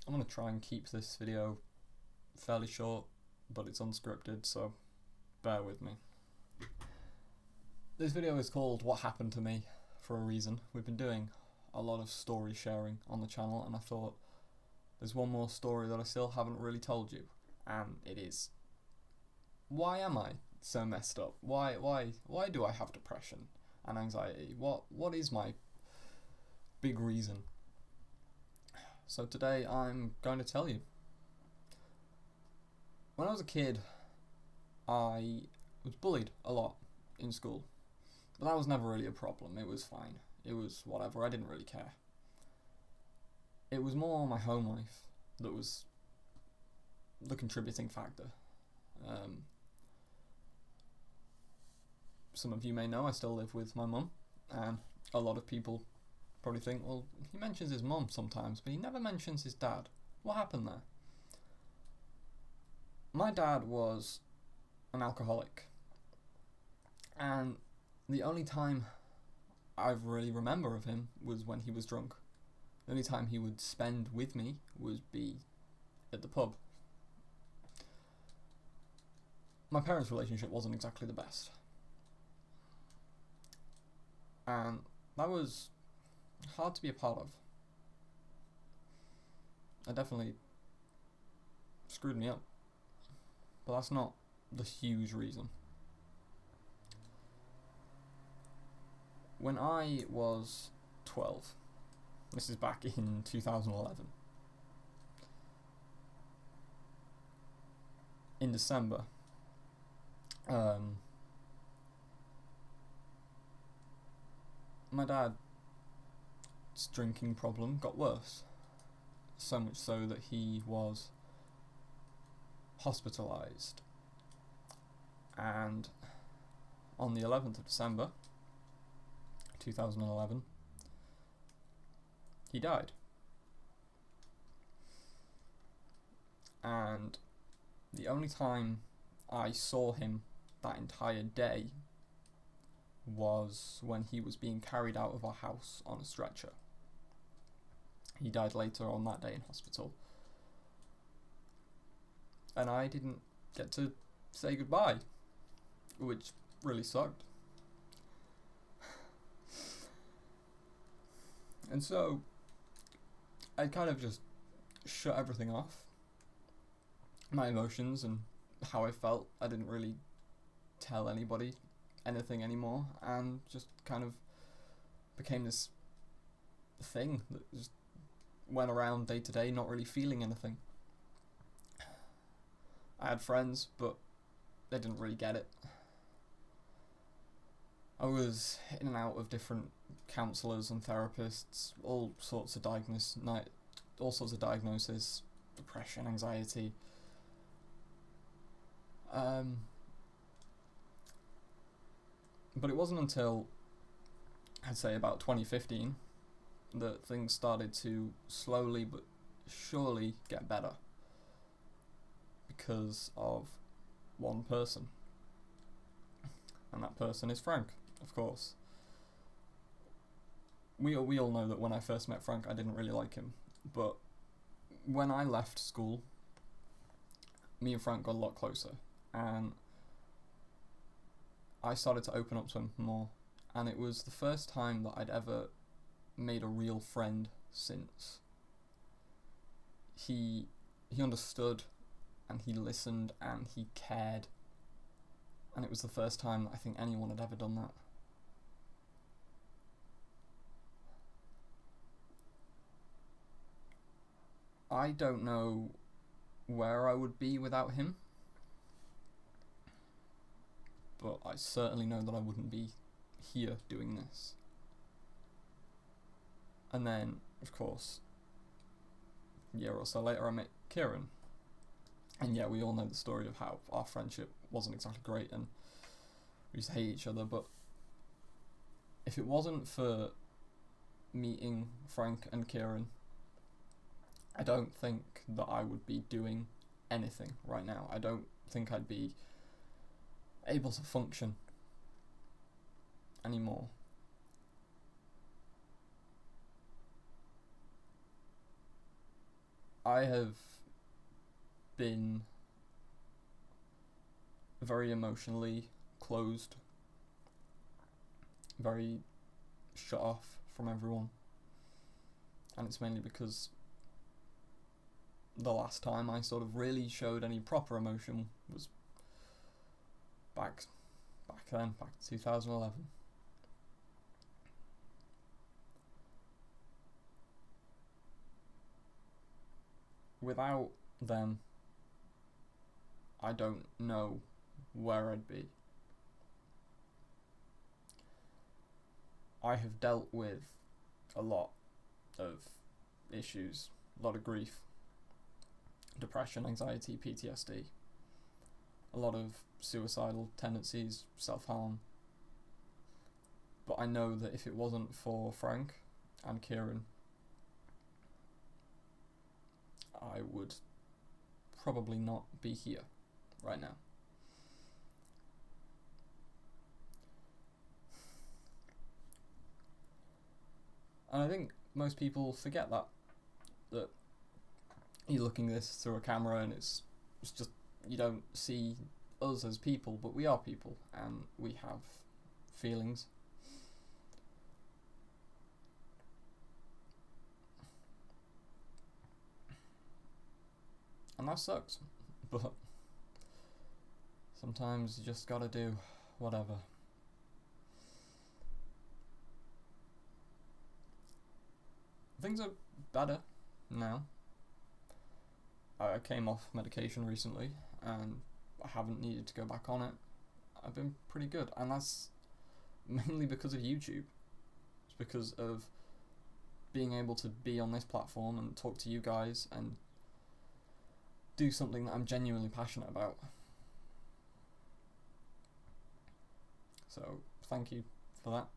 I'm going to try and keep this video fairly short, but it's unscripted, so bear with me. This video is called What Happened to Me for a reason. We've been doing a lot of story sharing on the channel, and I thought there's one more story that I still haven't really told you, and it is, why am I so messed up? Why do I have depression and anxiety? What is my big reason? So today I'm going to tell you. When I was a kid, I was bullied a lot in school, but that was never really a problem. It was fine. It was whatever. I didn't really care. It was more my home life that was the contributing factor. Some of you may know I still live with my mum, and a lot of people probably think, well, he mentions his mum sometimes, but he never mentions his dad. What happened there? My dad was an alcoholic, and the only time I really remember of him was when he was drunk. The only time he would spend with me would be at the pub. My parents' relationship wasn't exactly the best, and that was hard to be a part of. It definitely screwed me up, but that's not the huge reason. When I was 12, this is back in 2011, in December, my dad's drinking problem got worse, so much so that he was hospitalized, and on the 11th of December 2011 he died. And the only time I saw him that entire day was when he was being carried out of our house on a stretcher. He died later on that day in hospital, and I didn't get to say goodbye, which really sucked. And so I kind of just shut everything off. My emotions and how I felt, I didn't really tell anybody anything anymore, and just kind of became this thing that just went around day to day, not really feeling anything. I had friends, but they didn't really get it. I was in and out of different counsellors and therapists, all sorts of diagnoses, depression, anxiety. But it wasn't until, I'd say, about 2015 that things started to slowly but surely get better, because of one person, and that person is Frank, of course. We all know that when I first met Frank, I didn't really like him, but when I left school, me and Frank got a lot closer, and I started to open up to him more, and it was the first time that I'd ever made a real friend since. He understood, and he listened, and he cared, and it was the first time that I think anyone had ever done that. I don't know where I would be without him, but I certainly know that I wouldn't be here doing this. And then, of course, a year or so later I met Kieran. And yeah, we all know the story of how our friendship wasn't exactly great and we used to hate each other, but if it wasn't for meeting Frank and Kieran, I don't think that I would be doing anything right now. I don't think I'd be able to function anymore. I have been very emotionally closed, very shut off from everyone, and it's mainly because the last time I sort of really showed any proper emotion was back then, back in 2011. Without them, I don't know where I'd be. I have dealt with a lot of issues, a lot of grief, depression, anxiety, PTSD, a lot of suicidal tendencies, self-harm. But I know that if it wasn't for Frank and Kieran, I would probably not be here right now. And I think most people forget that you're looking at this through a camera and it's just, you don't see us as people, but we are people and we have feelings. And that sucks, but sometimes you just gotta do whatever. Things are better now. I came off medication recently and I haven't needed to go back on it. I've been pretty good, and that's mainly because of YouTube. It's because of being able to be on this platform and talk to you guys and do something that I'm genuinely passionate about. So, thank you for that.